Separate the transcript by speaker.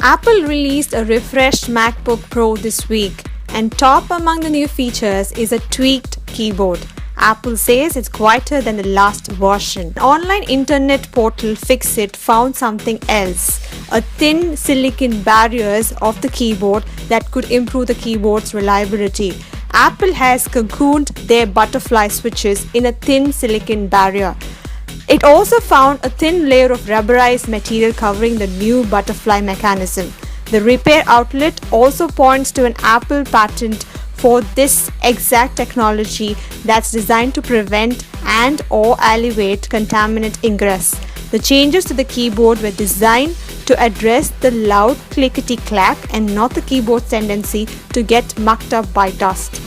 Speaker 1: Apple released a refreshed MacBook Pro this week, and top among the new features is a tweaked keyboard. Apple says it's quieter than the last version. Online internet portal iFixit found something else, a thin silicone barriers of the keyboard that could improve the keyboard's reliability. Apple has cocooned their butterfly switches in a thin silicone barrier. It also found a thin layer of rubberized material covering the new butterfly mechanism. The repair outlet also points to an Apple patent for this exact technology that's designed to prevent and/or alleviate contaminant ingress. The changes to the keyboard were designed to address the loud clickity-clack and not the keyboard's tendency to get mucked up by dust.